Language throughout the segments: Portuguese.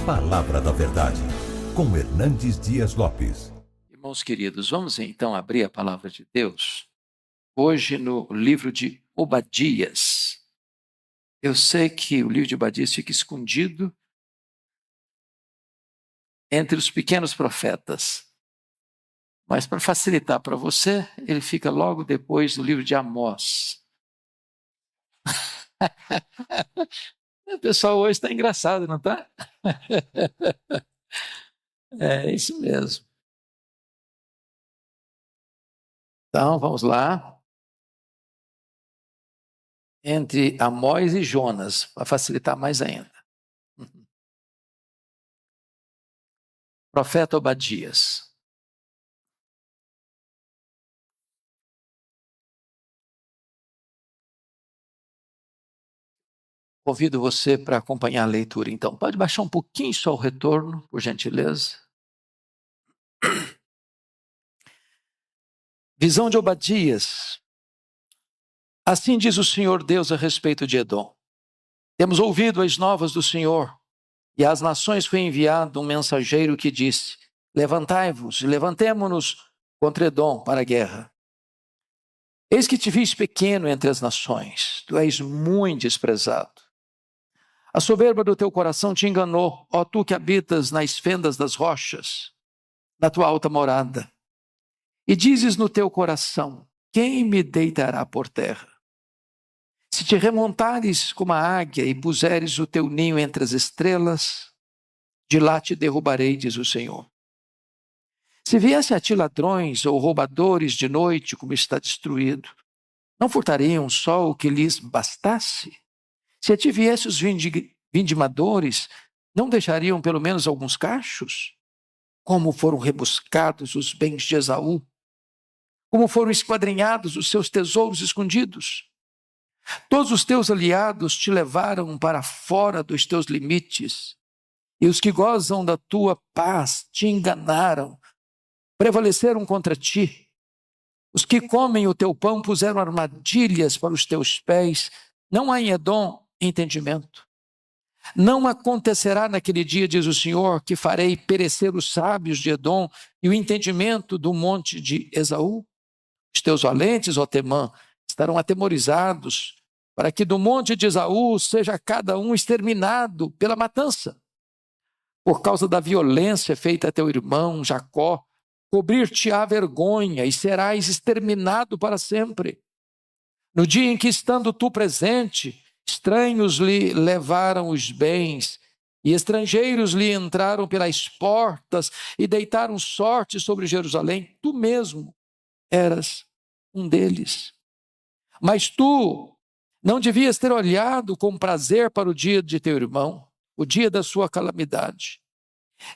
Palavra da Verdade, com Hernandes Dias Lopes. Irmãos queridos, vamos então abrir a Palavra de Deus, hoje no livro de Obadias. Eu sei que o livro de Obadias fica escondido entre os pequenos profetas, mas para facilitar para você, ele fica logo depois do livro de Amós. O pessoal hoje está engraçado, não está? É isso mesmo. Então, vamos lá. Entre Amós e Jonas, para facilitar mais ainda. Profeta Obadias. Convido você para acompanhar a leitura, então. Pode baixar um pouquinho só o retorno, por gentileza. Visão de Obadias. Assim diz o Senhor Deus a respeito de Edom. Temos ouvido as novas do Senhor, e às nações foi enviado um mensageiro que disse: levantai-vos e levantemo-nos contra Edom para a guerra. Eis que te fiz pequeno entre as nações, tu és muito desprezado. A soberba do teu coração te enganou, ó tu que habitas nas fendas das rochas, na tua alta morada. E dizes no teu coração: quem me deitará por terra? Se te remontares como a águia e puseres o teu ninho entre as estrelas, de lá te derrubarei, diz o Senhor. Se viesse a ti ladrões ou roubadores de noite, como está destruído, não furtariam só o que lhes bastasse? Se a ti viesse os vindimadores, não deixariam pelo menos alguns cachos? Como foram rebuscados os bens de Esaú? Como foram esquadrinhados os seus tesouros escondidos? Todos os teus aliados te levaram para fora dos teus limites, e os que gozam da tua paz te enganaram, prevaleceram contra ti. Os que comem o teu pão puseram armadilhas para os teus pés. Não há em Edom entendimento. Não acontecerá naquele dia, diz o Senhor, que farei perecer os sábios de Edom e o entendimento do monte de Esaú. Os teus valentes, ó Temã, estarão atemorizados, para que do monte de Esaú seja cada um exterminado pela matança. Por causa da violência feita a teu irmão Jacó, cobrir-te-á vergonha e serás exterminado para sempre. No dia em que, estando tu presente, estranhos lhe levaram os bens, e estrangeiros lhe entraram pelas portas e deitaram sorte sobre Jerusalém, tu mesmo eras um deles. Mas tu não devias ter olhado com prazer para o dia de teu irmão, o dia da sua calamidade,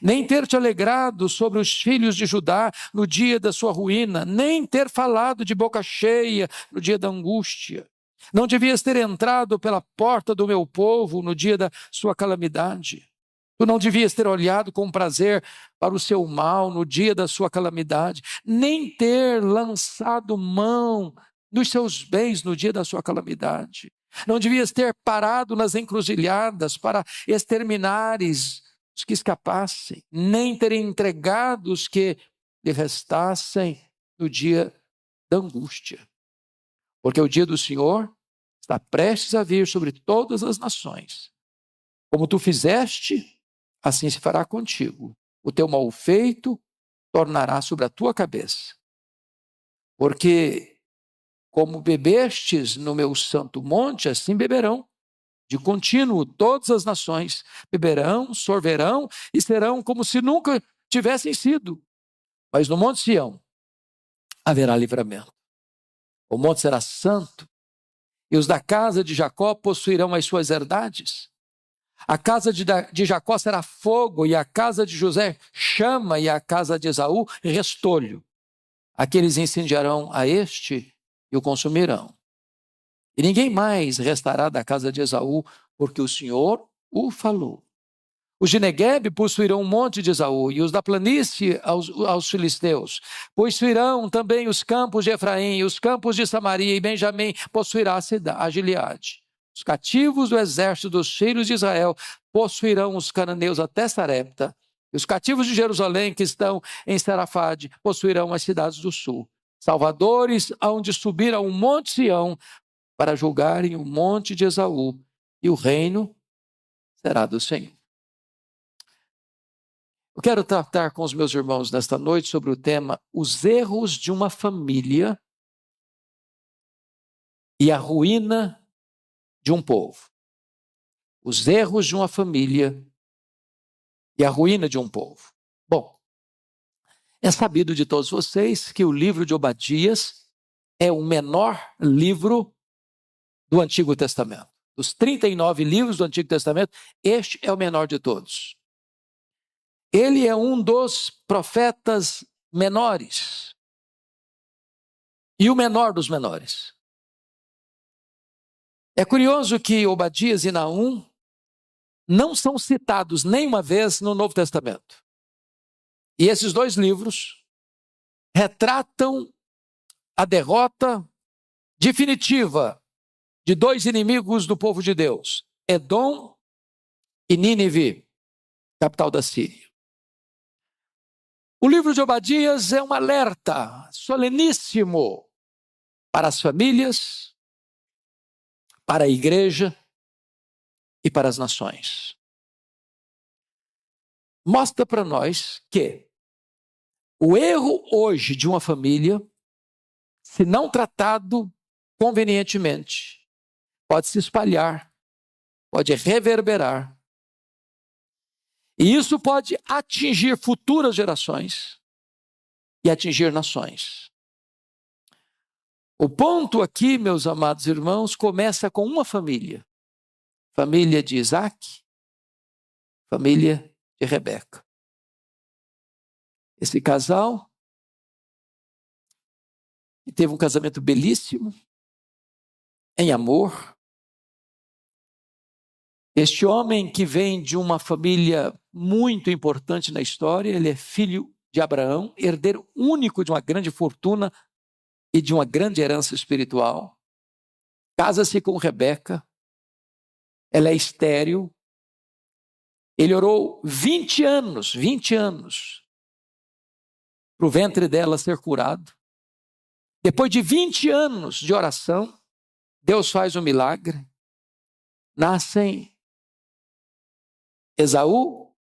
nem ter te alegrado sobre os filhos de Judá no dia da sua ruína, nem ter falado de boca cheia no dia da angústia. Não devias ter entrado pela porta do meu povo no dia da sua calamidade. Tu não devias ter olhado com prazer para o seu mal no dia da sua calamidade, nem ter lançado mão dos seus bens no dia da sua calamidade. Não devias ter parado nas encruzilhadas para exterminares os que escapassem, nem ter entregado os que lhe restassem no dia da angústia. Porque o dia do Senhor está prestes a vir sobre todas as nações. Como tu fizeste, assim se fará contigo. O teu mal feito tornará sobre a tua cabeça. Porque como bebestes no meu santo monte, assim beberão. De contínuo, todas as nações beberão, sorverão e serão como se nunca tivessem sido. Mas no Monte Sião haverá livramento. O monte será santo, e os da casa de Jacó possuirão as suas herdades. A casa de Jacó será fogo, e a casa de José chama, e a casa de Esaú restolho. Aqueles incendiarão a este e o consumirão. E ninguém mais restará da casa de Esaú, porque o Senhor o falou. Os de Neguebe possuirão um monte de Esaú, e os da planície aos filisteus. Possuirão também os campos de Efraim, e os campos de Samaria, e Benjamim possuirá a Gileade. Os cativos do exército dos filhos de Israel possuirão os cananeus até Sarepta, e os cativos de Jerusalém que estão em Sarafade possuirão as cidades do sul. Salvadores hão de subir ao monte Sião para julgarem o monte de Esaú, e o reino será do Senhor. Eu quero tratar com os meus irmãos nesta noite sobre o tema os erros de uma família e a ruína de um povo. Os erros de uma família e a ruína de um povo. Bom, é sabido de todos vocês que o livro de Obadias é o menor livro do Antigo Testamento. Dos 39 livros do Antigo Testamento, este é o menor de todos. Ele é um dos profetas menores e o menor dos menores. É curioso que Obadias e Naum não são citados nenhuma vez no Novo Testamento. E esses dois livros retratam a derrota definitiva de dois inimigos do povo de Deus, Edom e Nínive, capital da Síria. O livro de Obadias é um alerta soleníssimo para as famílias, para a igreja e para as nações. Mostra para nós que o erro hoje de uma família, se não tratado convenientemente, pode se espalhar, pode reverberar. E isso pode atingir futuras gerações e atingir nações. O ponto aqui, meus amados irmãos, começa com uma família. Família de Isaac, família de Rebeca. Esse casal que teve um casamento belíssimo, em amor. Este homem que vem de uma família muito importante na história, ele é filho de Abraão, herdeiro único de uma grande fortuna e de uma grande herança espiritual. Casa-se com Rebeca, ela é estéril. Ele orou 20 anos, para o ventre dela ser curado. Depois de 20 anos de oração, Deus faz um milagre. Nascem Esaú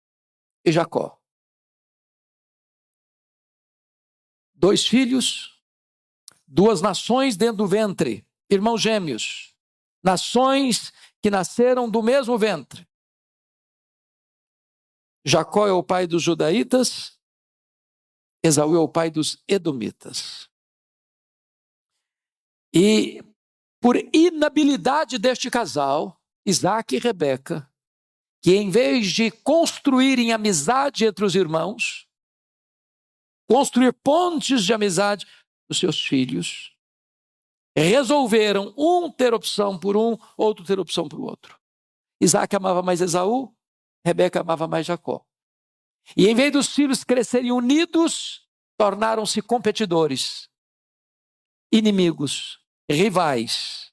e Jacó. 2 filhos, 2 nações dentro do ventre, irmãos gêmeos, nações que nasceram do mesmo ventre. Jacó é o pai dos judaítas, Esaú é o pai dos edomitas. E por inabilidade deste casal, Isaac e Rebeca, que em vez de construírem amizade entre os irmãos, construir pontes de amizade dos seus filhos, resolveram um ter opção por um, outro ter opção por outro. Isaac amava mais Esaú, Rebeca amava mais Jacó. E em vez dos filhos crescerem unidos, tornaram-se competidores, inimigos, rivais.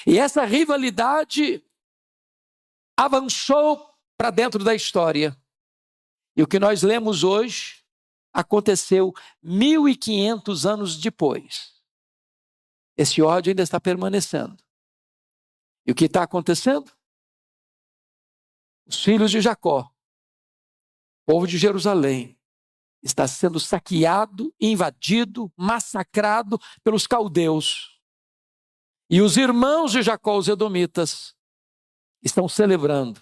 E essa rivalidade avançou para dentro da história. E o que nós lemos hoje aconteceu 1500 anos depois. Esse ódio ainda está permanecendo. E o que está acontecendo? Os filhos de Jacó, o povo de Jerusalém, está sendo saqueado, invadido, massacrado pelos caldeus. E os irmãos de Jacó, os edomitas, estão celebrando,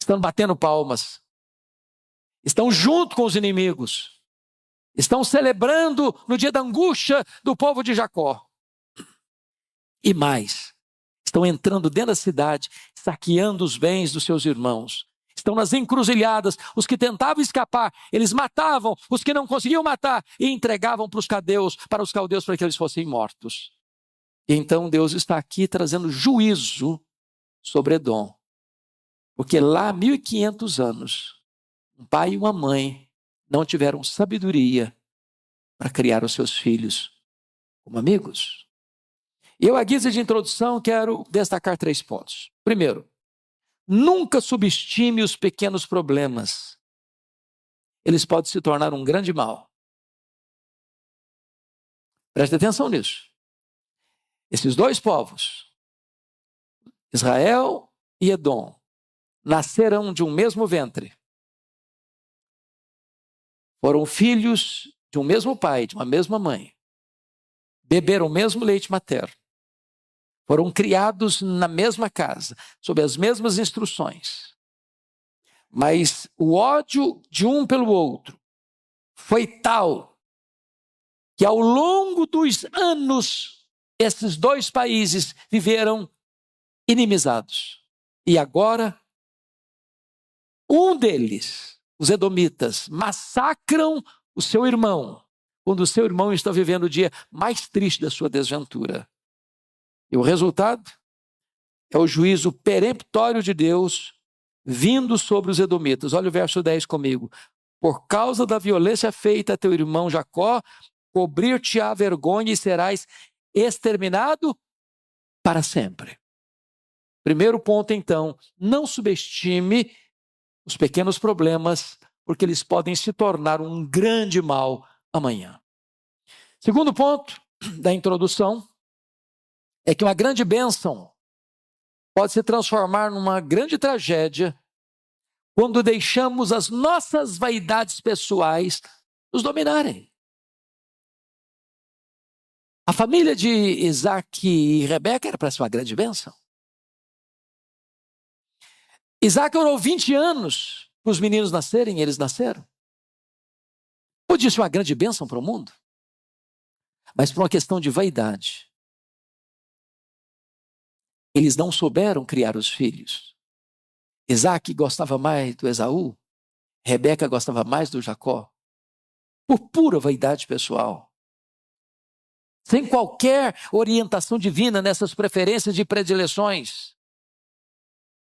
estão batendo palmas, estão junto com os inimigos, estão celebrando no dia da angústia do povo de Jacó. E mais, estão entrando dentro da cidade, saqueando os bens dos seus irmãos. Estão nas encruzilhadas, os que tentavam escapar, eles matavam, os que não conseguiam matar, e entregavam para os caldeus para que eles fossem mortos. E então Deus está aqui trazendo juízo sobre Edom. Porque lá, 1500 anos, um pai e uma mãe não tiveram sabedoria para criar os seus filhos como amigos. E eu, à guisa de introdução, quero destacar 3 pontos. Primeiro, Nunca subestime os pequenos problemas. Eles podem se tornar um grande mal. Preste atenção nisso. Esses dois povos, Israel e Edom, nasceram de um mesmo ventre. Foram filhos de um mesmo pai, de uma mesma mãe. Beberam o mesmo leite materno. Foram criados na mesma casa, sob as mesmas instruções. Mas o ódio de um pelo outro foi tal que ao longo dos anos, esses dois países viveram inimizados. E agora, um deles, os edomitas, massacram o seu irmão, quando o seu irmão está vivendo o dia mais triste da sua desventura. E o resultado é o juízo peremptório de Deus vindo sobre os edomitas. Olha o verso 10 comigo. Por causa da violência feita a teu irmão Jacó, cobrir-te-á vergonha e serás exterminado para sempre. Primeiro ponto, então, não subestime os pequenos problemas, porque eles podem se tornar um grande mal amanhã. Segundo ponto da introdução é que uma grande bênção pode se transformar numa grande tragédia quando deixamos as nossas vaidades pessoais nos dominarem. A família de Isaac e Rebeca era para ser uma grande bênção. Isaac orou 20 anos para os meninos nascerem, e eles nasceram. Podia ser uma grande bênção para o mundo, mas por uma questão de vaidade, eles não souberam criar os filhos. Isaac gostava mais do Esaú, Rebeca gostava mais do Jacó, por pura vaidade pessoal. Sem qualquer orientação divina nessas preferências e predileções.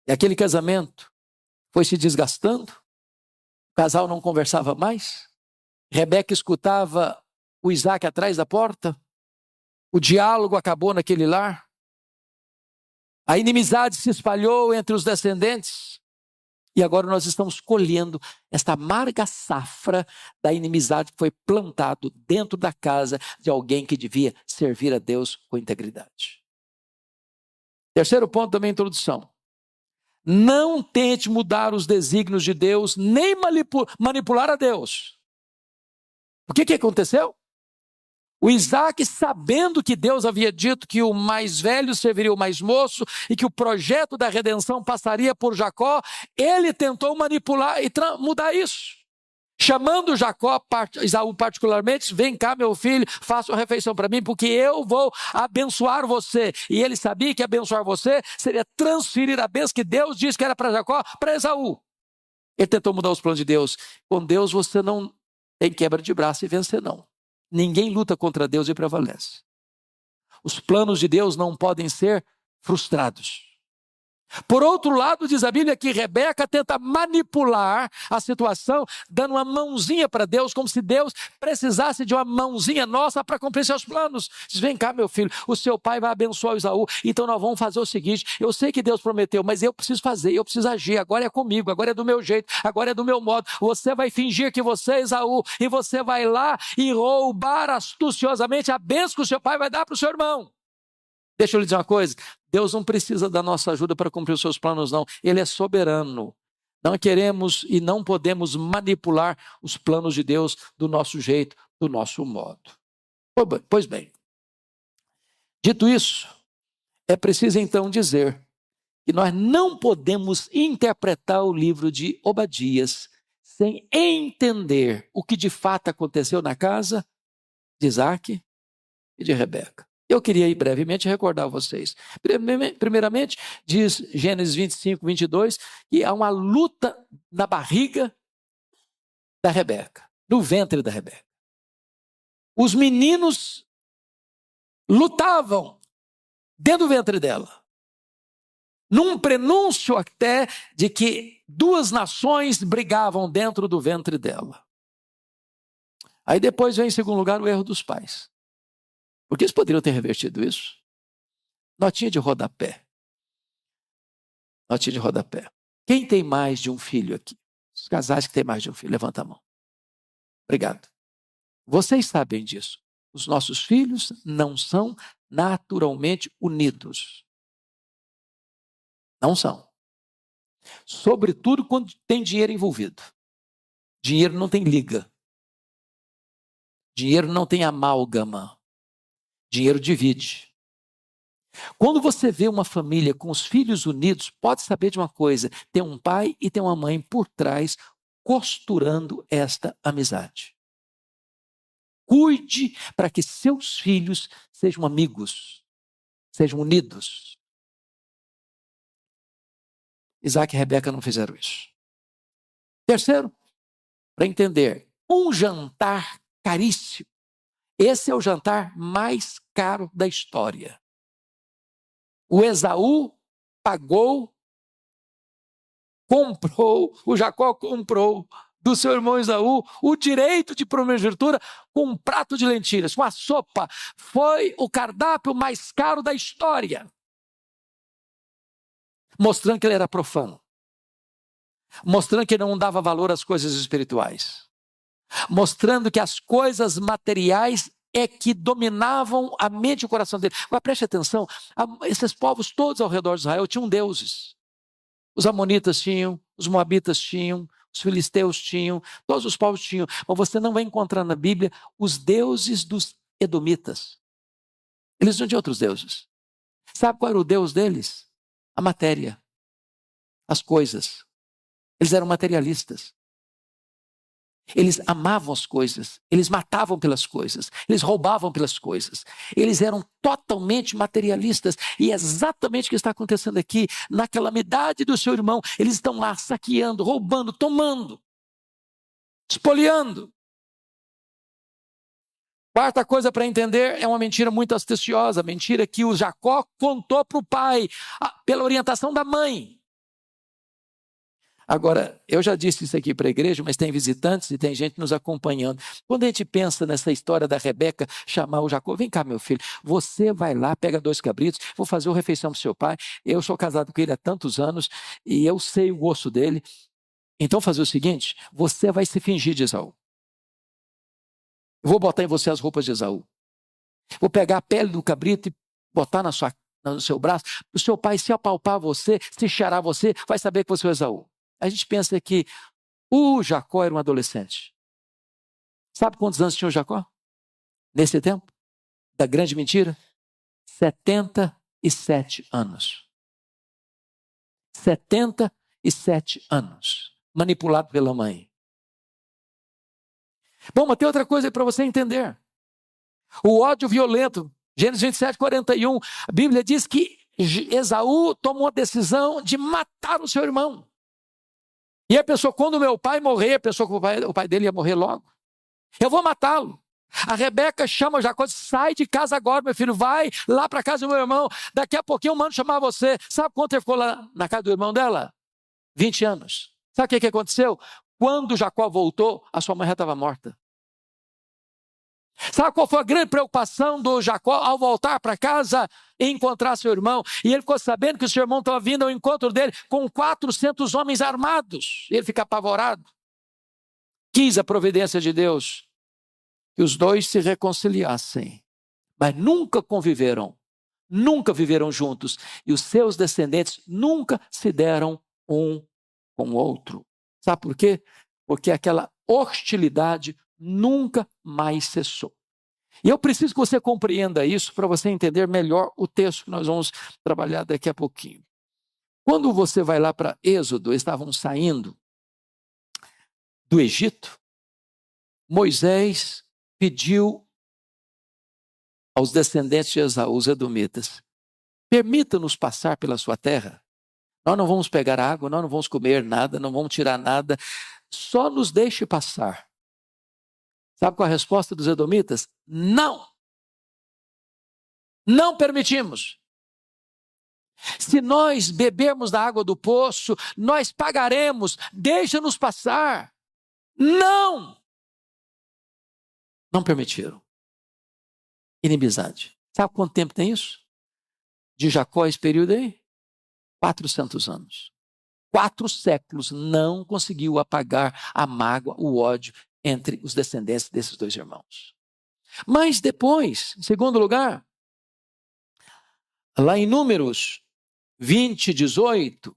E aquele casamento foi se desgastando, o casal não conversava mais, Rebeca escutava o Isaac atrás da porta, o diálogo acabou naquele lar, a inimizade se espalhou entre os descendentes, e agora nós estamos colhendo esta amarga safra da inimizade que foi plantado dentro da casa de alguém que devia servir a Deus com integridade. Terceiro ponto da minha introdução. Não tente mudar os desígnios de Deus, nem manipular a Deus. O que aconteceu? O Isaac, sabendo que Deus havia dito que o mais velho serviria o mais moço e que o projeto da redenção passaria por Jacó, ele tentou manipular e mudar isso. Chamando Jacó, Esaú particularmente, vem cá meu filho, faça uma refeição para mim, porque eu vou abençoar você. E ele sabia que abençoar você seria transferir a bênção que Deus disse que era para Jacó, para Esaú. Ele tentou mudar os planos de Deus. Com Deus você não tem quebra de braço e vencer não. Ninguém luta contra Deus e prevalece. Os planos de Deus não podem ser frustrados. Por outro lado, diz a Bíblia que Rebeca tenta manipular a situação, dando uma mãozinha para Deus, como se Deus precisasse de uma mãozinha nossa para cumprir seus planos. Diz, vem cá meu filho, o seu pai vai abençoar o Esaú, então nós vamos fazer o seguinte, eu sei que Deus prometeu, mas eu preciso fazer, eu preciso agir, agora é comigo, agora é do meu jeito, agora é do meu modo. Você vai fingir que você é Esaú, e você vai lá e roubar astuciosamente a bênção que o seu pai vai dar para o seu irmão. Deixa eu lhe dizer uma coisa, Deus não precisa da nossa ajuda para cumprir os seus planos, não. Ele é soberano. Não queremos e não podemos manipular os planos de Deus do nosso jeito, do nosso modo. Pois bem, dito isso, é preciso então dizer que nós não podemos interpretar o livro de Obadias sem entender o que de fato aconteceu na casa de Isaac e de Rebeca. Eu queria aí brevemente recordar a vocês. Primeiramente, diz Gênesis 25, 22, que há uma luta na barriga da Rebeca, no ventre da Rebeca. Os meninos lutavam dentro do ventre dela, num prenúncio até de que duas nações brigavam dentro do ventre dela. Aí depois vem em segundo lugar o erro dos pais. Porque eles poderiam ter revertido isso. Notinha de rodapé. Notinha de rodapé. Quem tem mais de um filho aqui? Os casais que têm mais de um filho, levanta a mão. Obrigado. Vocês sabem disso. Os nossos filhos não são naturalmente unidos. Não são. Sobretudo quando tem dinheiro envolvido. Dinheiro não tem liga. Dinheiro não tem amálgama. Dinheiro divide. Quando você vê uma família com os filhos unidos, pode saber de uma coisa: tem um pai e tem uma mãe por trás costurando esta amizade. Cuide para que seus filhos sejam amigos, sejam unidos. Isaac e Rebeca não fizeram isso. Terceiro, para entender, um jantar caríssimo. Esse é o jantar mais caro da história. O Esaú o Jacó comprou do seu irmão Esaú o direito de primogenitura com um prato de lentilhas, com a sopa. Foi o cardápio mais caro da história. Mostrando que ele era profano. Mostrando que ele não dava valor às coisas espirituais. Mostrando que as coisas materiais é que dominavam a mente e o coração dele. Agora preste atenção, esses povos todos ao redor de Israel tinham deuses. Os amonitas tinham, os moabitas tinham, os filisteus tinham, todos os povos tinham. Mas você não vai encontrar na Bíblia os deuses dos edomitas. Eles não tinham outros deuses. Sabe qual era o deus deles? A matéria, as coisas. Eles eram materialistas. Eles amavam as coisas, eles matavam pelas coisas, eles roubavam pelas coisas. Eles eram totalmente materialistas. E é exatamente o que está acontecendo aqui. Na calamidade do seu irmão, eles estão lá saqueando, roubando, tomando, espoliando. Quarta coisa para entender, é uma mentira muito astuciosa. Mentira que o Jacó contou para o pai, pela orientação da mãe. Agora, eu já disse isso aqui para a igreja, mas tem visitantes e tem gente nos acompanhando. Quando a gente pensa nessa história da Rebeca chamar o Jacó: vem cá, meu filho, você vai lá, pega 2 cabritos, vou fazer uma refeição para o seu pai. Eu sou casado com ele há tantos anos e eu sei o gosto dele. Então, fazer o seguinte: você vai se fingir de Esaú. Eu vou botar em você as roupas de Esaú. Vou pegar a pele do cabrito e botar no seu braço. O seu pai, se apalpar você, se cheirar você, vai saber que você é Esaú. A gente pensa que o Jacó era um adolescente. Sabe quantos anos tinha o Jacó? Nesse tempo? Da grande mentira? 77 anos. 77 anos. Manipulado pela mãe. Bom, mas tem outra coisa para você entender. O ódio violento. Gênesis 27, 41. A Bíblia diz que Esaú tomou a decisão de matar o seu irmão. E a pessoa, quando meu pai morrer, a pessoa que o pai dele ia morrer logo. Eu vou matá-lo. A Rebeca chama o Jacó, sai de casa agora, meu filho, vai lá para casa do meu irmão. Daqui a pouquinho eu mando chamar você. Sabe quanto ele ficou lá na casa do irmão dela? 20 anos. Sabe o que aconteceu? Quando Jacó voltou, a sua mãe já estava morta. Sabe qual foi a grande preocupação do Jacó ao voltar para casa e encontrar seu irmão? E ele ficou sabendo que o seu irmão estava vindo ao encontro dele com 400 homens armados. Ele fica apavorado. Quis a providência de Deus que os dois se reconciliassem, mas nunca conviveram, nunca viveram juntos, e os seus descendentes nunca se deram um com o outro. Sabe por quê? Porque aquela hostilidade nunca mais cessou. E eu preciso que você compreenda isso para você entender melhor o texto que nós vamos trabalhar daqui a pouquinho. Quando você vai lá para Êxodo, eles estavam saindo do Egito, Moisés pediu aos descendentes de Esaú, os edomitas: permita-nos passar pela sua terra. Nós não vamos pegar água, nós não vamos comer nada, não vamos tirar nada, só nos deixe passar. Sabe qual a resposta dos edomitas? Não! Não permitimos. Se nós bebermos da água do poço, nós pagaremos, deixa-nos passar. Não! Não permitiram. Inimizade. Sabe quanto tempo tem isso? De Jacó esse período aí? 400 anos. 4 séculos não conseguiu apagar a mágoa, o ódio entre os descendentes desses 2 irmãos. Mas depois, em segundo lugar, lá em Números 20, 18,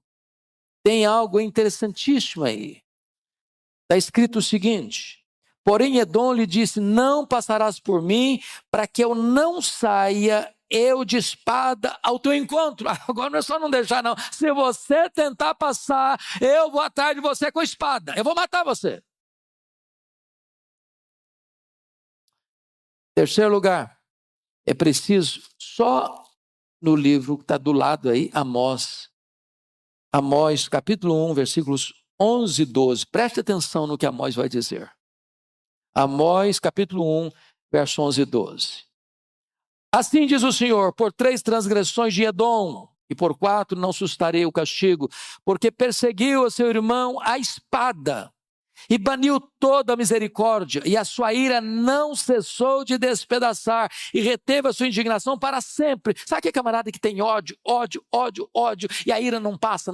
tem algo interessantíssimo aí. Está escrito o seguinte: porém Edom lhe disse, não passarás por mim, para que eu não saia eu de espada ao teu encontro. Agora não é só não deixar não. Se você tentar passar, eu vou atrás de você com espada. Eu vou matar você. Terceiro lugar, é preciso, só no livro que está do lado aí, Amós, capítulo 1, versículos 11 e 12. Preste atenção no que Amós vai dizer. Amós, capítulo 1, verso 11 e 12. Assim diz o Senhor, por 3 transgressões de Edom, e por 4 não sustarei o castigo, porque perseguiu a seu irmão à espada, e baniu toda a misericórdia, e a sua ira não cessou de despedaçar, e reteve a sua indignação para sempre. Sabe aquele camarada que tem ódio, e a ira não passa,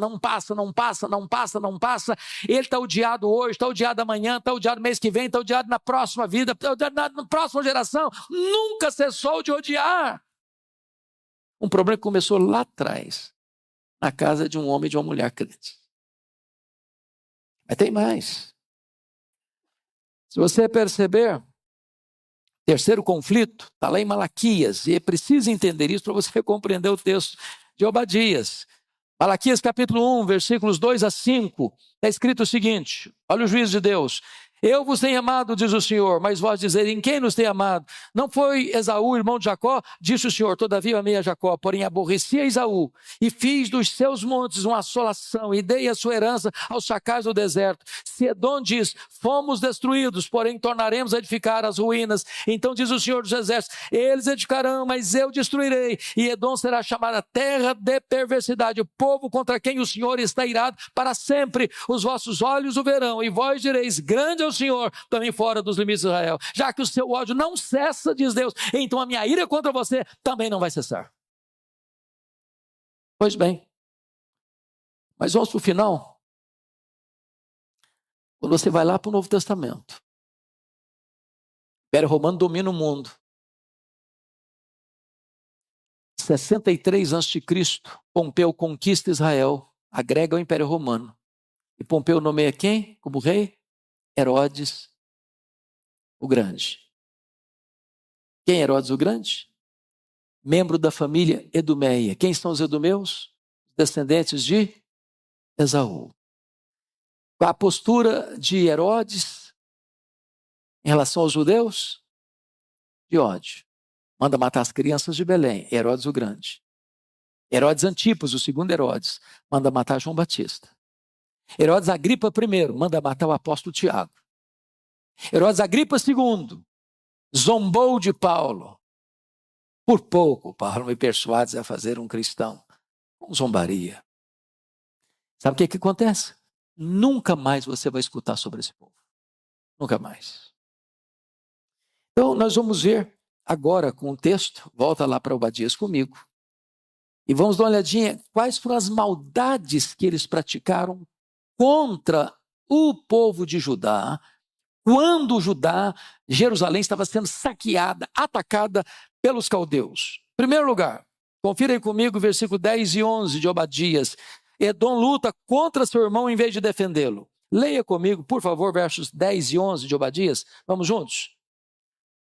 ele está odiado hoje, está odiado amanhã, está odiado mês que vem, está odiado na próxima vida, está odiado na próxima geração, nunca cessou de odiar. Um problema que começou lá atrás, na casa de um homem e de uma mulher crente. Mas tem mais. Se você perceber, terceiro conflito, está lá em Malaquias, e é preciso entender isso para você compreender o texto de Obadias. Malaquias capítulo 1, versículos 2 a 5, está escrito o seguinte, olha o juízo de Deus. Eu vos tenho amado, diz o Senhor, mas vós dizerem, quem nos tem amado? Não foi Esaú, irmão de Jacó? Disse o Senhor, todavia amei a Jacó, porém aborreci a Esaú, e fiz dos seus montes uma assolação, e dei a sua herança aos chacais do deserto. Se Edom diz, fomos destruídos, porém tornaremos a edificar as ruínas. Então diz o Senhor dos exércitos, eles edificarão, mas eu destruirei, e Edom será chamada terra de perversidade, o povo contra quem o Senhor está irado para sempre. Os vossos olhos o verão, e vós direis, grande é o Senhor, também fora dos limites de Israel. Já que o seu ódio não cessa, diz Deus, então a minha ira contra você também não vai cessar. Pois bem, mas vamos para o final. Quando você vai lá para o Novo Testamento, o Império Romano domina o mundo. 63 a.C., Pompeu conquista Israel, agrega ao Império Romano. E Pompeu nomeia quem como rei? Herodes o Grande. Quem é Herodes o Grande? Membro da família Edomeia. Quem são os edomeus? Descendentes de Esaú. Qual a postura de Herodes em relação aos judeus? De ódio. Manda matar as crianças de Belém. Herodes o Grande. Herodes Antipas, o segundo Herodes, manda matar João Batista. Herodes Agripa I manda matar o apóstolo Tiago. Herodes Agripa II zombou de Paulo. Por pouco, Paulo me persuades a fazer um cristão. Com zombaria. Sabe o que acontece? Nunca mais você vai escutar sobre esse povo. Nunca mais. Então, nós vamos ver agora com o texto, volta lá para Obadias comigo, e vamos dar uma olhadinha quais foram as maldades que eles praticaram contra o povo de Judá, quando Jerusalém estava sendo saqueada, atacada pelos caldeus. Em primeiro lugar, confirem comigo o versículo 10 e 11 de Obadias. Edom luta contra seu irmão em vez de defendê-lo. Leia comigo, por favor, versos 10 e 11 de Obadias. Vamos juntos?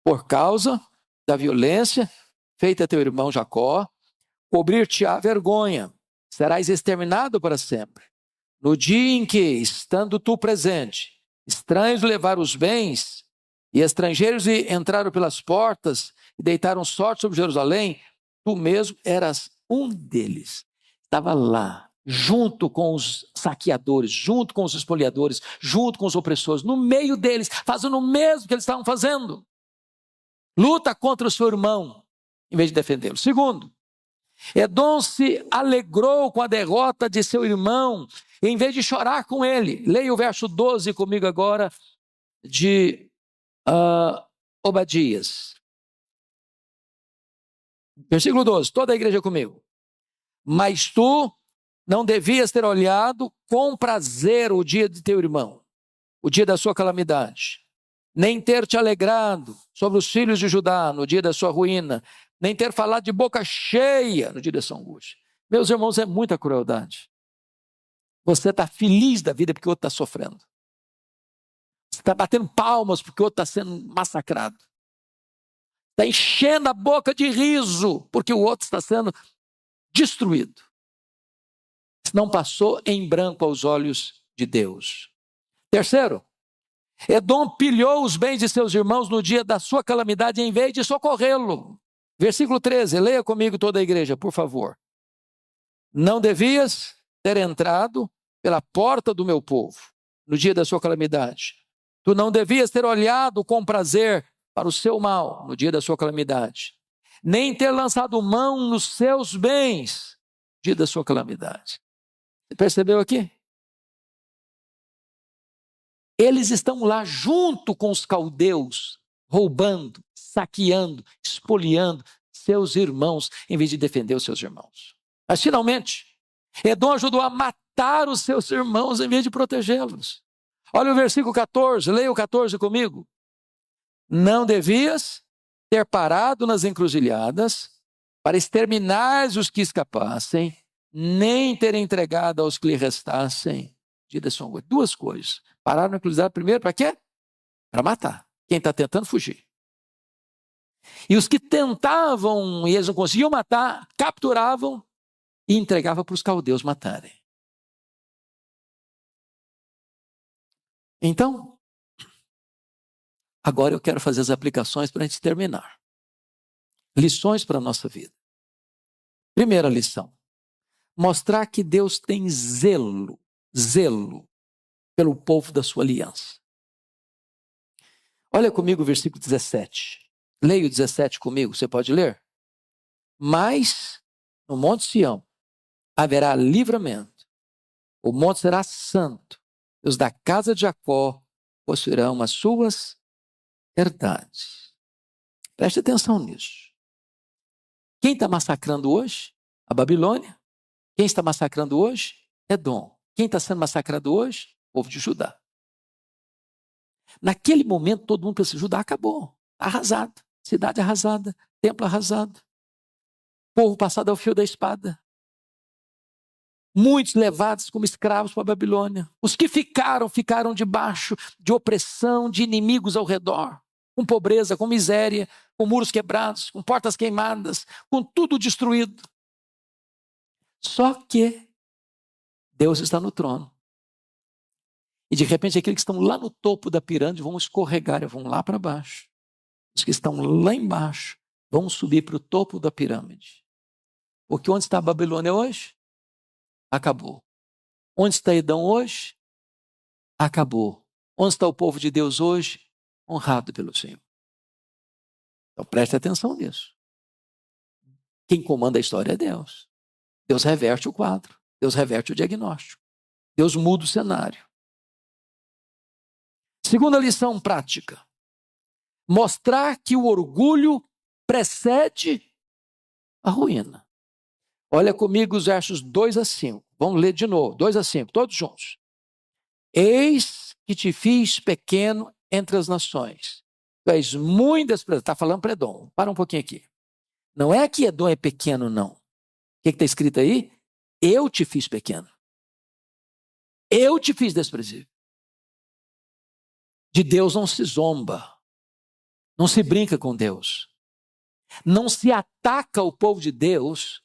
Por causa da violência feita a teu irmão Jacó, cobrir-te-á vergonha, serás exterminado para sempre. No dia em que, estando tu presente, estranhos levaram os bens, e estrangeiros entraram pelas portas e deitaram sorte sobre Jerusalém, tu mesmo eras um deles. Estava lá, junto com os saqueadores, junto com os espoliadores, junto com os opressores, no meio deles, fazendo o mesmo que eles estavam fazendo. Luta contra o seu irmão, em vez de defendê-lo. Segundo, Edom se alegrou com a derrota de seu irmão, em vez de chorar com ele. Leia o verso 12 comigo agora, de Obadias. Versículo 12, toda a igreja comigo. Mas tu Não devias ter olhado com prazer o dia de teu irmão, o dia da sua calamidade, nem ter te alegrado sobre os filhos de Judá no dia da sua ruína, nem ter falado de boca cheia no dia da sua angústia. Meus irmãos, é muita crueldade. Você está feliz da vida porque o outro está sofrendo. Você está batendo palmas porque o outro está sendo massacrado. Está enchendo a boca de riso porque o outro está sendo destruído. Não passou em branco aos olhos de Deus. Terceiro, Edom pilhou os bens de seus irmãos no dia da sua calamidade em vez de socorrê-lo. Versículo 13, leia comigo toda a igreja, por favor. Não devias ter entrado pela porta do meu povo no dia da sua calamidade. Tu não devias ter olhado com prazer para o seu mal no dia da sua calamidade, nem ter lançado mão nos seus bens no dia da sua calamidade. Você percebeu aqui? Eles estão lá junto com os caldeus, roubando, saqueando, espoliando seus irmãos, em vez de defender os seus irmãos. Mas finalmente, Edom ajudou a matar os seus irmãos em vez de protegê-los. Olha o versículo 14, leia o 14 comigo. Não devias ter parado nas encruzilhadas para exterminar os que escapassem, nem ter entregado aos que lhe restassem. Duas coisas. Pararam na encruzilhada primeiro para quê? Para matar quem está tentando fugir. E os que tentavam e eles não conseguiam matar, capturavam e entregavam para os caldeus matarem. Então, agora eu quero fazer as aplicações para a gente terminar. Lições para a nossa vida. Primeira lição. Mostrar que Deus tem zelo pelo povo da sua aliança. Olha comigo o versículo 17. Leia o 17 comigo, você pode ler? Mas no Monte Sião haverá livramento. O monte será santo. Os da casa de Jacó possuirão as suas herdades. Preste atenção nisso. Quem está massacrando hoje? A Babilônia. Quem está massacrando hoje? Edom. Quem está sendo massacrado hoje? O povo de Judá. Naquele momento, todo mundo pensa, Judá acabou. Arrasado. Cidade arrasada. Templo arrasado. Povo passado ao fio da espada. Muitos levados como escravos para a Babilônia. Os que ficaram debaixo de opressão, de inimigos ao redor. Com pobreza, com miséria, com muros quebrados, com portas queimadas, com tudo destruído. Só que Deus está no trono. E de repente aqueles que estão lá no topo da pirâmide vão escorregar, vão lá para baixo. Os que estão lá embaixo vão subir para o topo da pirâmide. Porque onde está a Babilônia hoje? Acabou. Onde está Edom hoje? Acabou. Onde está o povo de Deus hoje? Honrado pelo Senhor. Então preste atenção nisso. Quem comanda a história é Deus. Deus reverte o quadro. Deus reverte o diagnóstico. Deus muda o cenário. Segunda lição prática. Mostrar que o orgulho precede a ruína. Olha comigo os versos 2 a 5. Vamos ler de novo. 2 a 5, todos juntos. Eis que te fiz pequeno entre as nações. Tu és muito desprezado. Está falando para Edom. Para um pouquinho aqui. Não é que Edom é pequeno, não. O que está escrito aí? Eu te fiz pequeno. Eu te fiz desprezível. De Deus não se zomba. Não se brinca com Deus. Não se ataca o povo de Deus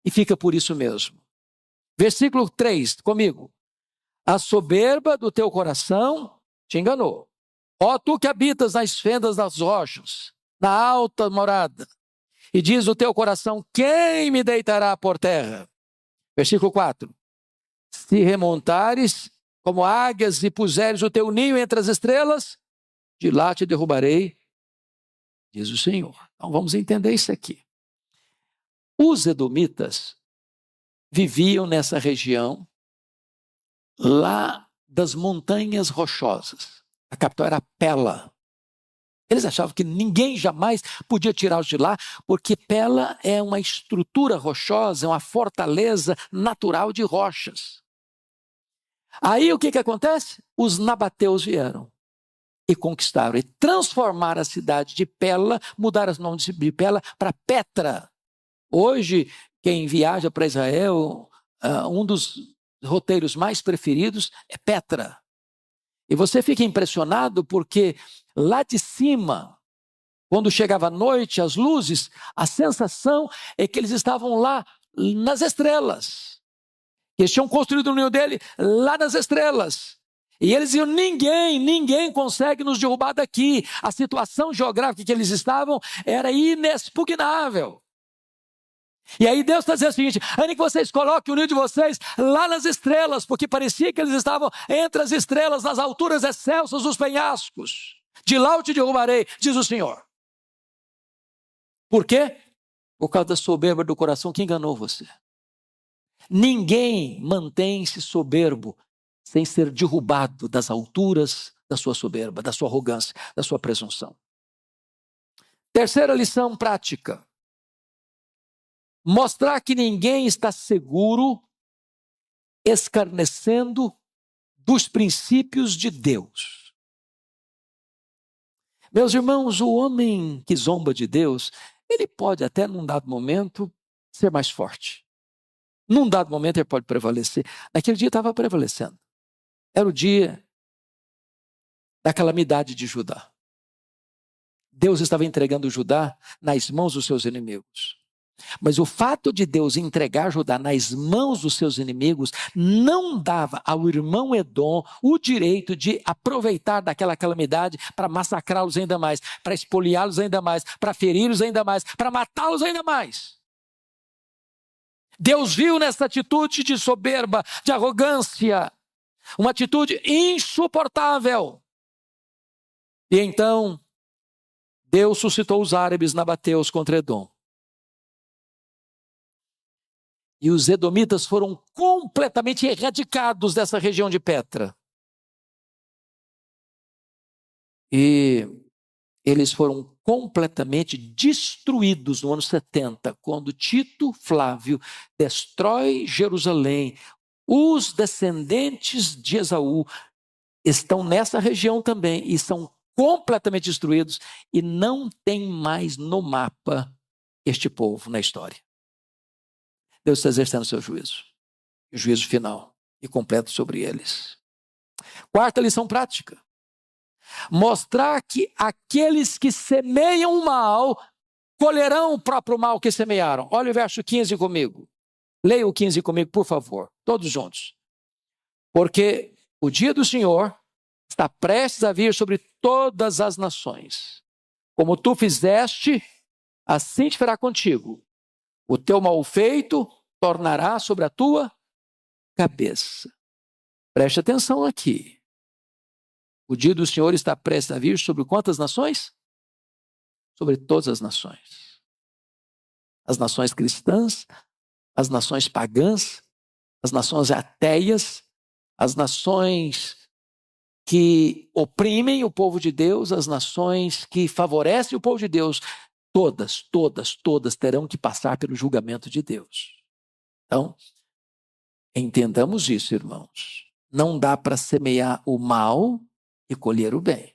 e fica por isso mesmo. Versículo 3, comigo. A soberba do teu coração te enganou. Ó tu que habitas nas fendas das rochas, na alta morada. E diz o teu coração, quem me deitará por terra? Versículo 4. Se remontares como águias e puseres o teu ninho entre as estrelas, de lá te derrubarei, diz o Senhor. Então vamos entender isso aqui. Os edomitas viviam nessa região lá das montanhas rochosas. A capital era Pela. Eles achavam que ninguém jamais podia tirá-los de lá, porque Pela é uma estrutura rochosa, é uma fortaleza natural de rochas. Aí o que acontece? Os nabateus vieram e conquistaram, e transformaram a cidade de Pela, mudaram o nome de Pela para Petra. Hoje, quem viaja para Israel, um dos roteiros mais preferidos é Petra. E você fica impressionado porque lá de cima, quando chegava a noite, as luzes, a sensação é que eles estavam lá nas estrelas. Eles tinham construído o ninho dele lá nas estrelas. E eles diziam, ninguém consegue nos derrubar daqui. A situação geográfica que eles estavam era inexpugnável. E aí Deus está dizendo o seguinte, ainda que vocês coloquem o ninho de vocês lá nas estrelas, porque parecia que eles estavam entre as estrelas, nas alturas excelsas dos penhascos. De lá eu te derrubarei, diz o Senhor. Por quê? Por causa da soberba do coração que enganou você. Ninguém mantém-se soberbo sem ser derrubado das alturas da sua soberba, da sua arrogância, da sua presunção. Terceira lição prática. Mostrar que ninguém está seguro, escarnecendo dos princípios de Deus. Meus irmãos, o homem que zomba de Deus, ele pode até num dado momento ser mais forte. Num dado momento ele pode prevalecer. Naquele dia estava prevalecendo. Era o dia da calamidade de Judá. Deus estava entregando Judá nas mãos dos seus inimigos. Mas o fato de Deus entregar Judá nas mãos dos seus inimigos não dava ao irmão Edom o direito de aproveitar daquela calamidade para massacrá-los ainda mais, para espoliá-los ainda mais, para feri-los ainda mais, para matá-los ainda mais. Deus viu nessa atitude de soberba, de arrogância, uma atitude insuportável. E então, Deus suscitou os árabes nabateus contra Edom. E os edomitas foram completamente erradicados dessa região de Petra. E eles foram completamente destruídos no ano 70, quando Tito Flávio destrói Jerusalém. Os descendentes de Esaú estão nessa região também e são completamente destruídos e não tem mais no mapa este povo na história. Deus está exercendo o seu juízo, o juízo final e completo sobre eles. Quarta lição prática. Mostrar que aqueles que semeiam o mal, colherão o próprio mal que semearam. Olha o verso 15 comigo. Leia o 15 comigo, por favor, todos juntos. Porque o dia do Senhor está prestes a vir sobre todas as nações. Como tu fizeste, assim te fará contigo. O teu mal feito tornará sobre a tua cabeça. Preste atenção aqui. O dia do Senhor está prestes a vir sobre quantas nações? Sobre todas as nações. As nações cristãs, as nações pagãs, as nações ateias, as nações que oprimem o povo de Deus, as nações que favorecem o povo de Deus. Todas terão que passar pelo julgamento de Deus. Então, entendamos isso, irmãos. Não dá para semear o mal e colher o bem.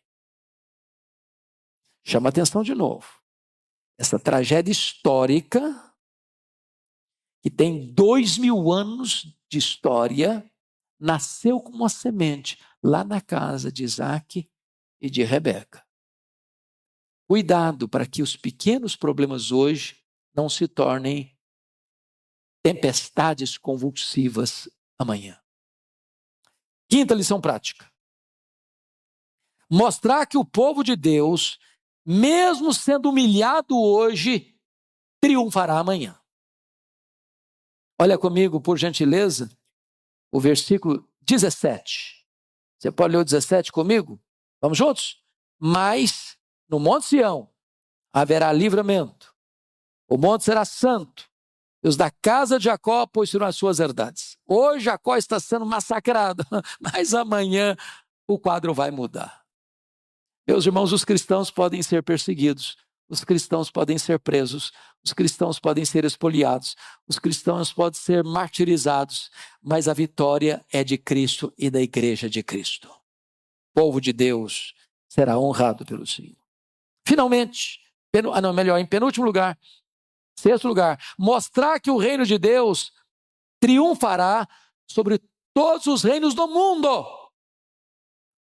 Chama atenção de novo. Essa tragédia histórica, que tem 2000 anos de história, nasceu como uma semente lá na casa de Isaac e de Rebeca. Cuidado para que os pequenos problemas hoje não se tornem tempestades convulsivas amanhã. Quinta lição prática. Mostrar que o povo de Deus, mesmo sendo humilhado hoje, triunfará amanhã. Olha comigo, por gentileza, o versículo 17. Você pode ler o 17 comigo? Vamos juntos? Mas no Monte Sião haverá livramento. O monte será santo. E os da casa de Jacó possuirão as suas herdades. Hoje Jacó está sendo massacrado, mas amanhã o quadro vai mudar. Meus irmãos, os cristãos podem ser perseguidos, os cristãos podem ser presos, os cristãos podem ser expoliados, os cristãos podem ser martirizados, mas a vitória é de Cristo e da igreja de Cristo. O povo de Deus será honrado pelo Senhor. Finalmente, em penúltimo lugar, sexto lugar, mostrar que o reino de Deus triunfará sobre todos os reinos do mundo.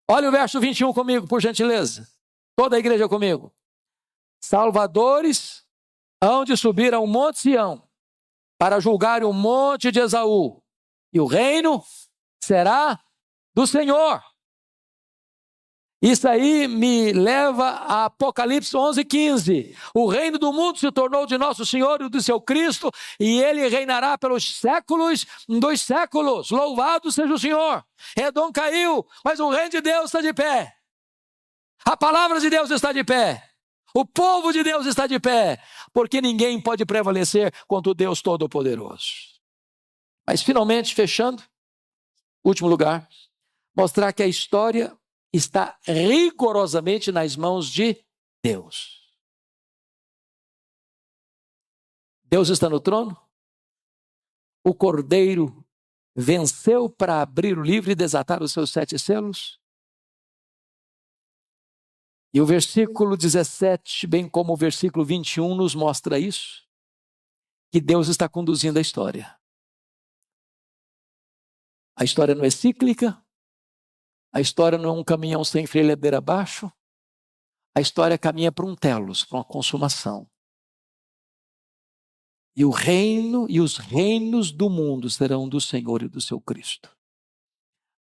Olha o verso 21 comigo, por gentileza. Toda a igreja comigo. Salvadores hão de subir ao monte Sião para julgar o monte de Esaú, e o reino será do Senhor. Isso aí me leva a Apocalipse 11:15. O reino do mundo se tornou de nosso Senhor e do seu Cristo, e ele reinará pelos séculos dos séculos. Louvado seja o Senhor. Edom caiu, mas o reino de Deus está de pé. A palavra de Deus está de pé. O povo de Deus está de pé, porque ninguém pode prevalecer contra o Deus Todo-Poderoso. Mas finalmente, fechando, último lugar, mostrar que a história está rigorosamente nas mãos de Deus. Deus está no trono. O Cordeiro venceu para abrir o livro e desatar os seus 7 selos. E o versículo 17, bem como o versículo 21, nos mostra isso, que Deus está conduzindo a história. A história não é cíclica, a história não é um caminhão sem freio ladeira abaixo, a história caminha para um telos, para uma consumação. E o reino e os reinos do mundo serão do Senhor e do seu Cristo.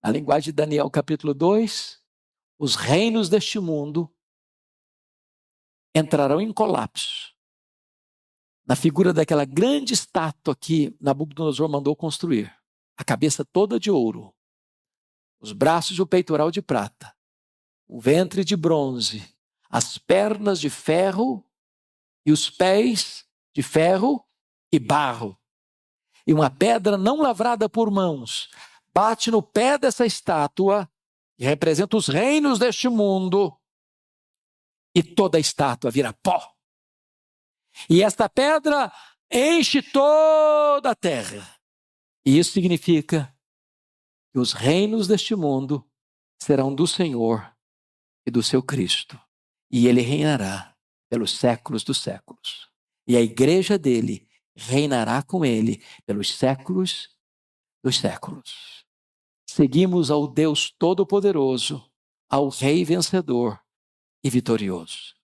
Na linguagem de Daniel capítulo 2, os reinos deste mundo entrarão em colapso. Na figura daquela grande estátua que Nabucodonosor mandou construir. A cabeça toda de ouro, os braços e o peitoral de prata, o ventre de bronze, as pernas de ferro e os pés de ferro e barro. E uma pedra não lavrada por mãos bate no pé dessa estátua, que representa os reinos deste mundo, e toda a estátua vira pó. E esta pedra enche toda a terra. E isso significa que os reinos deste mundo serão do Senhor e do seu Cristo. E ele reinará pelos séculos dos séculos. E a igreja dele reinará com ele pelos séculos dos séculos. Seguimos ao Deus Todo-Poderoso, ao Rei vencedor e vitorioso.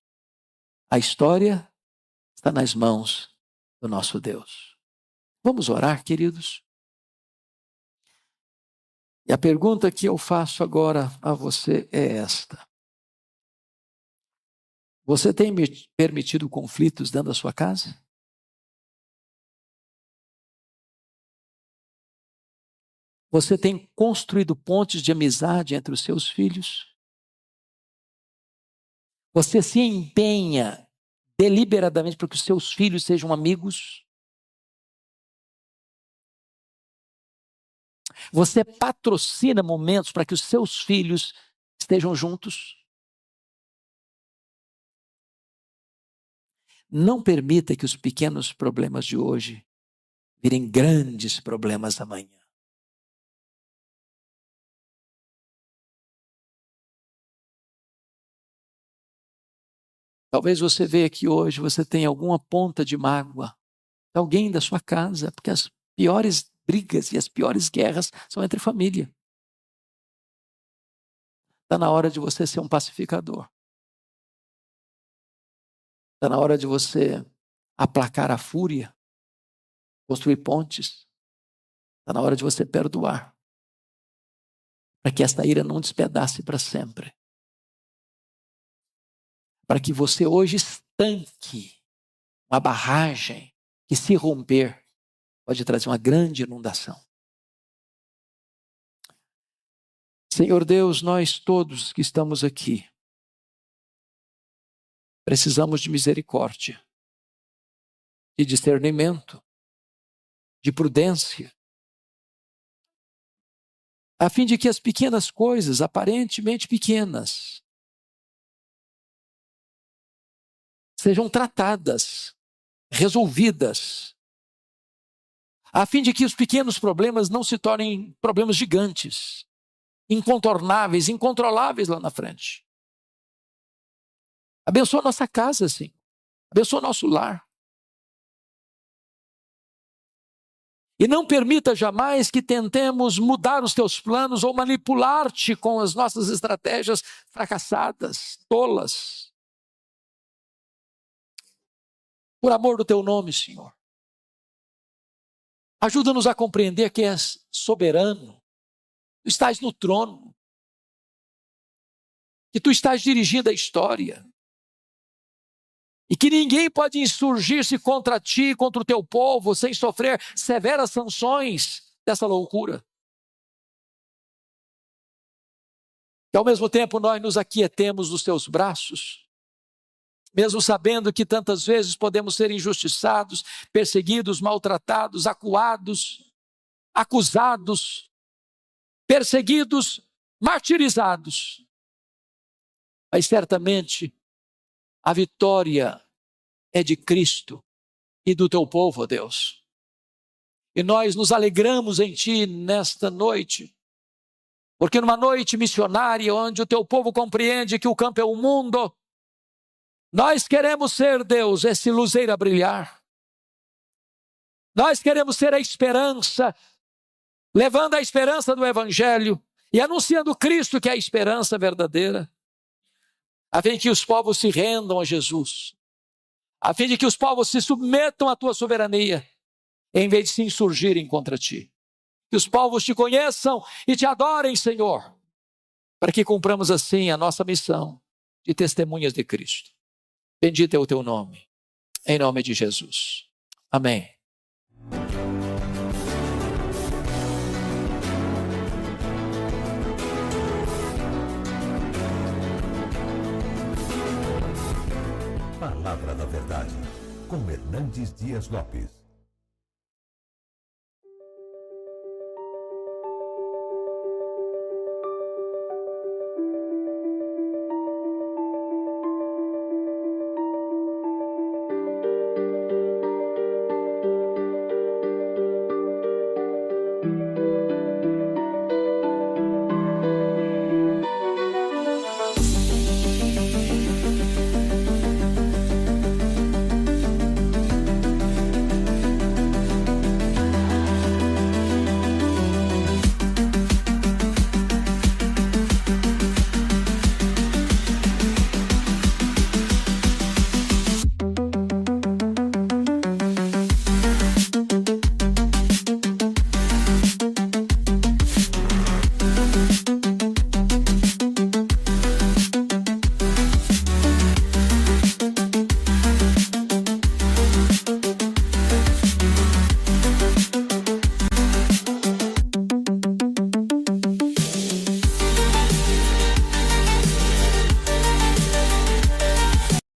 A história está nas mãos do nosso Deus. Vamos orar, queridos? E a pergunta que eu faço agora a você é esta. Você tem permitido conflitos dentro da sua casa? Você tem construído pontes de amizade entre os seus filhos? Você se empenha deliberadamente para que os seus filhos sejam amigos? Você patrocina momentos para que os seus filhos estejam juntos? Não permita que os pequenos problemas de hoje virem grandes problemas amanhã. Talvez você veja que hoje você tem alguma ponta de mágoa de alguém da sua casa, porque as piores brigas e as piores guerras são entre família. Está na hora de você ser um pacificador. Está na hora de você aplacar a fúria, construir pontes. Está na hora de você perdoar, para que esta ira não despedace para sempre. Para que você hoje estanque uma barragem que, se romper, pode trazer uma grande inundação. Senhor Deus, nós todos que estamos aqui precisamos de misericórdia, de discernimento, de prudência, a fim de que as pequenas coisas, aparentemente pequenas, sejam tratadas, resolvidas, a fim de que os pequenos problemas não se tornem problemas gigantes, incontornáveis, incontroláveis lá na frente. Abençoa a nossa casa, Senhor. Abençoa o nosso lar. E não permita jamais que tentemos mudar os teus planos ou manipular-te com as nossas estratégias fracassadas, tolas. Por amor do teu nome, Senhor. Ajuda-nos a compreender que és soberano. Tu estás no trono. Que tu estás dirigindo a história. E que ninguém pode insurgir-se contra ti, contra o teu povo, sem sofrer severas sanções dessa loucura. Que ao mesmo tempo nós nos aquietemos nos teus braços, mesmo sabendo que tantas vezes podemos ser injustiçados, perseguidos, maltratados, acuados, acusados, perseguidos, martirizados. Mas certamente a vitória é de Cristo e do teu povo, ó Deus. E nós nos alegramos em ti nesta noite, porque numa noite missionária, onde o teu povo compreende que o campo é o mundo, nós queremos ser, Deus, esse luzeiro a brilhar. Nós queremos ser a esperança, levando a esperança do Evangelho e anunciando Cristo, que é a esperança verdadeira, a fim de que os povos se rendam a Jesus, a fim de que os povos se submetam à tua soberania, em vez de se insurgirem contra ti. Que os povos te conheçam e te adorem, Senhor, para que cumpramos assim a nossa missão de testemunhas de Cristo. Bendito é o teu nome, em nome de Jesus. Amém. Palavra da Verdade, com Hernandes Dias Lopes.